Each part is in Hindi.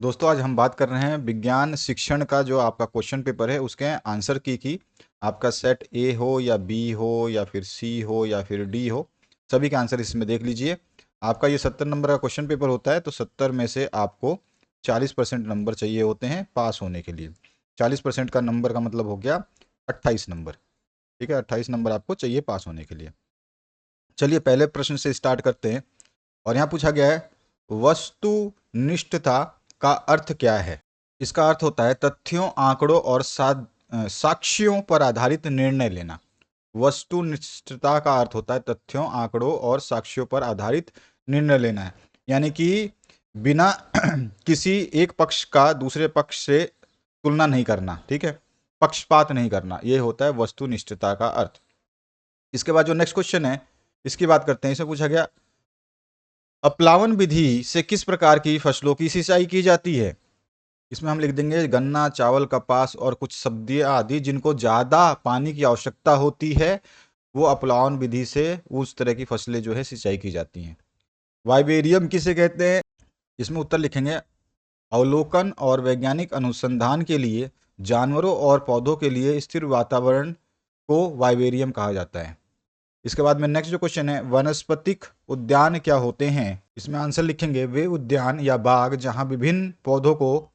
दोस्तों आज हम बात कर रहे हैं विज्ञान शिक्षण का जो आपका क्वेश्चन पेपर है उसके आंसर की आपका सेट ए हो या बी हो या फिर सी हो या फिर डी हो, सभी के आंसर इसमें देख लीजिए। आपका ये 70 नंबर का क्वेश्चन पेपर होता है, तो 70 में से आपको 40% नंबर चाहिए होते हैं पास होने के लिए। 40% का नंबर का मतलब हो गया 28 नंबर। ठीक है, 28 नंबर आपको चाहिए पास होने के लिए। चलिए पहले प्रश्न से स्टार्ट करते हैं। और यहाँ पूछा गया है वस्तुनिष्ठता का अर्थ क्या है। इसका अर्थ होता है तथ्यों, आंकड़ों और साक्ष्यों पर आधारित निर्णय लेना। वस्तुनिष्ठता का अर्थ होता है तथ्यों, आंकड़ों और साक्ष्यों पर आधारित निर्णय लेना है, यानी कि बिना किसी एक पक्ष का दूसरे पक्ष से तुलना नहीं करना। ठीक है, पक्षपात नहीं करना, ये होता है वस्तुनिष्ठता का अर्थ। इसके बाद जो नेक्स्ट क्वेश्चन है इसकी बात करते हैं। इसमें पूछा गया अपलावन विधि से किस प्रकार की फसलों की सिंचाई की जाती है। इसमें हम लिख देंगे गन्ना, चावल, कपास और कुछ सब्जियां आदि जिनको ज़्यादा पानी की आवश्यकता होती है, वो अपलावन विधि से उस तरह की फसलें जो है सिंचाई की जाती हैं। वाइबेरियम किसे कहते हैं। इसमें उत्तर लिखेंगे अवलोकन और वैज्ञानिक अनुसंधान के लिए जानवरों और पौधों के लिए स्थिर वातावरण को वाइबेरियम कहा जाता है। इसके बाद में नेक्स्ट जो क्वेश्चन है वनस्पतिक उद्यान क्या होते हैं। इसमें आंसर लिखेंगे वे उद्यान या बाग जहां विभिन्न पौधों को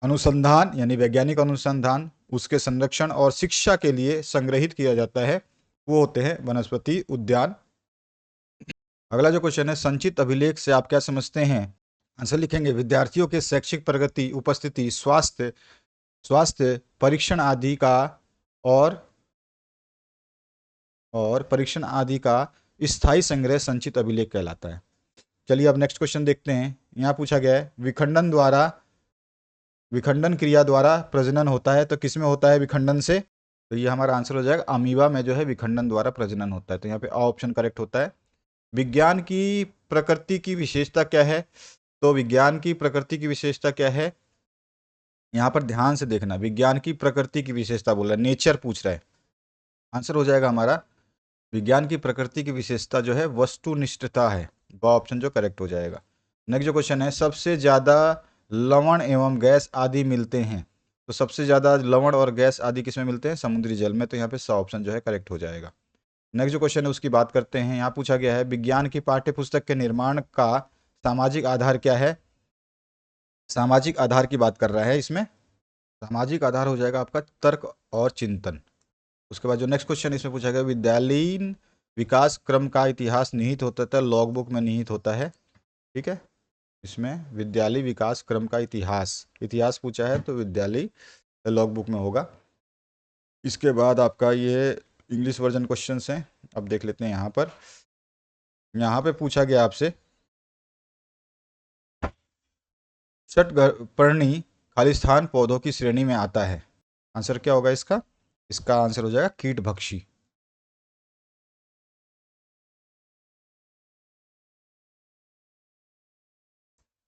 अनुसंधान यानी वैज्ञानिक अनुसंधान, उसके संरक्षण और शिक्षा के लिए संग्रहित किया जाता है, वो होते हैं वनस्पति उद्यान। अगला जो क्वेश्चन है संचित अभिलेख से आप क्या समझते हैं। आंसर लिखेंगे विद्यार्थियों के शैक्षिक प्रगति, उपस्थिति, स्वास्थ्य स्वास्थ्य परीक्षण आदि का और परीक्षण आदि का स्थायी संग्रह संचित अभिलेख कहलाता है। चलिए अब नेक्स्ट क्वेश्चन देखते हैं। यहाँ पूछा गया है विखंडन क्रिया द्वारा प्रजनन होता है, तो किस में होता है विखंडन से। तो ये हमारा आंसर हो जाएगा अमीबा में जो है विखंडन द्वारा प्रजनन होता है, तो यहाँ पे ऑप्शन करेक्ट होता है। विज्ञान की प्रकृति की विशेषता क्या है। तो विज्ञान की प्रकृति की विशेषता क्या है, यहाँ पर ध्यान से देखना। विज्ञान की प्रकृति की विशेषता बोल रहा है, नेचर पूछ रहा है। आंसर हो जाएगा हमारा विज्ञान की प्रकृति की विशेषता जो है वस्तुनिष्ठता है, वह ऑप्शन जो करेक्ट हो जाएगा। नेक्स्ट जो क्वेश्चन है सबसे ज़्यादा लवण एवं गैस आदि मिलते हैं। तो सबसे ज़्यादा लवण और गैस आदि किसमें मिलते हैं, समुद्री जल में, तो यहाँ पे सा ऑप्शन जो है करेक्ट हो जाएगा। नेक्स्ट जो क्वेश्चन है उसकी बात करते हैं। यहाँ पूछा गया है विज्ञान की पाठ्य पुस्तक के निर्माण का सामाजिक आधार क्या है। सामाजिक आधार की बात कर रहा है इसमें। सामाजिक आधार हो जाएगा आपका तर्क और चिंतन। उसके बाद जो नेक्स्ट क्वेश्चन इसमें पूछा गया विद्यालयीन विकास क्रम का इतिहास निहित होता है, लॉग बुक में निहित होता है। ठीक है, इसमें विद्यालय विकास क्रम का इतिहास पूछा है तो विद्यालय लॉग बुक में होगा। इसके बाद आपका ये इंग्लिश वर्जन क्वेश्चंस हैं, अब देख लेते हैं। यहाँ पे पूछा गया आपसे षटपर्णी खालिस्तान पौधों की श्रेणी में आता है। आंसर क्या होगा इसका। इसका आंसर हो जाएगा कीटभक्षी।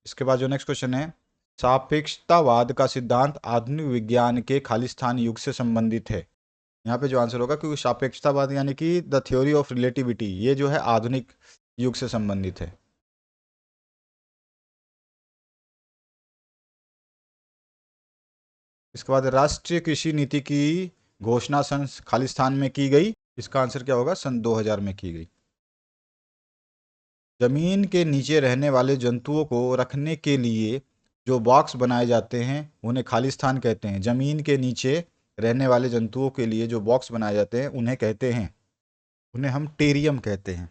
इसके बाद जो नेक्स्ट क्वेश्चन है सापेक्षतावाद का सिद्धांत आधुनिक विज्ञान के खालिस्तान युग से संबंधित है। यहाँ पे जो आंसर होगा क्योंकि सापेक्षतावाद यानी कि द थ्योरी ऑफ रिलेटिविटी, ये जो है आधुनिक युग से संबंधित है। इसके बाद राष्ट्रीय कृषि नीति की घोषणा सन खालिस्तान में की गई। इसका आंसर क्या होगा, सन 2000 में की गई। जमीन के नीचे रहने वाले जंतुओं को रखने के लिए जो बॉक्स बनाए जाते हैं उन्हें खालिस्तान कहते हैं। जमीन के नीचे रहने वाले जंतुओं के लिए जो बॉक्स बनाए जाते हैं उन्हें कहते हैं, उन्हें हम टेरियम कहते हैं।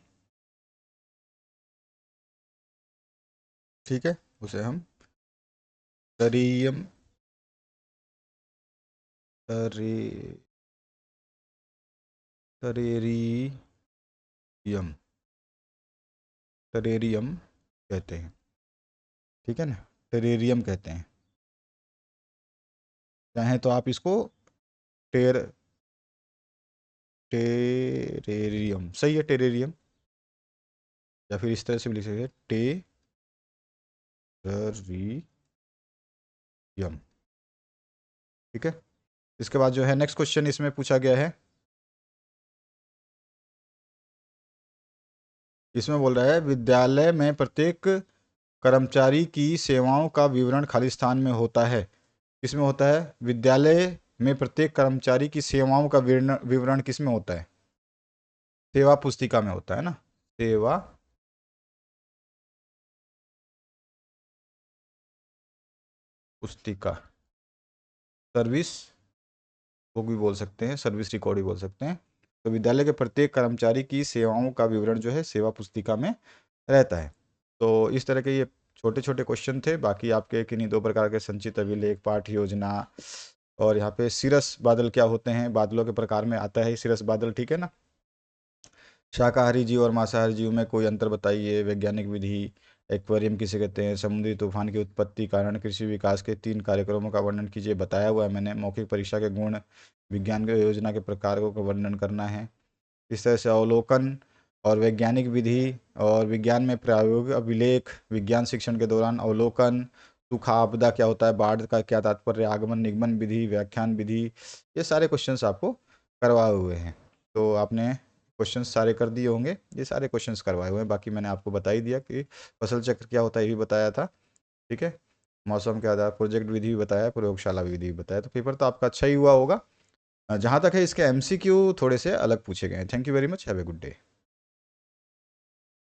ठीक है, उसे हम टेरियम टरे टेरेरियम टेरेरियम कहते हैं। ठीक है ना, टेरेरियम कहते हैं। चाहे तो आप इसको टेर टेरेरियम, सही है टेरेरियम, या फिर इस तरह से भी लिख सकते हैं टेररियम। ठीक है, इसके बाद जो है नेक्स्ट क्वेश्चन इसमें पूछा गया है। इसमें बोल रहा है विद्यालय में प्रत्येक कर्मचारी की सेवाओं का विवरण खाली स्थान में होता है? किसमें होता है? विद्यालय में प्रत्येक कर्मचारी की सेवाओं का विवरण विवरण किसमें होता है? सेवा पुस्तिका में होता है ना। सेवा पुस्तिका, सर्विस बुक भी बोल सकते हैं, सर्विस रिकॉर्ड भी बोल सकते हैं। तो विद्यालय के प्रत्येक कर्मचारी की सेवाओं का विवरण जो है सेवा पुस्तिका में रहता है। तो इस तरह के ये छोटे छोटे क्वेश्चन थे। बाकी आपके किन्हीं दो प्रकार के संचित अभिलेख, पाठ योजना, और यहाँ पे सिरस बादल क्या होते हैं, बादलों के प्रकार में आता है सिरस बादल, ठीक है ना। शाकाहारी जीव और मांसाहारी जीव में कोई अंतर बताइए, वैज्ञानिक विधि, एक्वेरियम किसे कहते हैं, समुद्री तूफान की उत्पत्ति, कारण, कृषि विकास के 3 कार्यक्रमों का वर्णन कीजिए। बताया हुआ है मैंने। मौखिक परीक्षा के गुण, विज्ञान की योजना के प्रकारों का वर्णन करना है। इस तरह से अवलोकन और वैज्ञानिक विधि, और विज्ञान में प्रायोगिक अभिलेख, विज्ञान शिक्षण के दौरान अवलोकन, सूखा आपदा क्या होता है, बाढ़ का क्या तात्पर्य, आगमन निगमन विधि, व्याख्यान विधि, ये सारे क्वेश्चंस आपको करवाए हुए हैं। तो आपने क्वेश्चंस सारे कर दिए होंगे। ये सारे क्वेश्चंस करवाए हुए हैं। बाकी मैंने आपको बता ही दिया कि फसल चक्र क्या होता है, ये भी बताया था, ठीक है। मौसम के आधार, प्रोजेक्ट विधि भी बताया, प्रयोगशाला विधि भी बताया। तो पेपर तो आपका अच्छा ही हुआ होगा। जहाँ तक है इसके एमसीक्यू थोड़े से अलग पूछे गए हैं। Thank you very much, have a good day.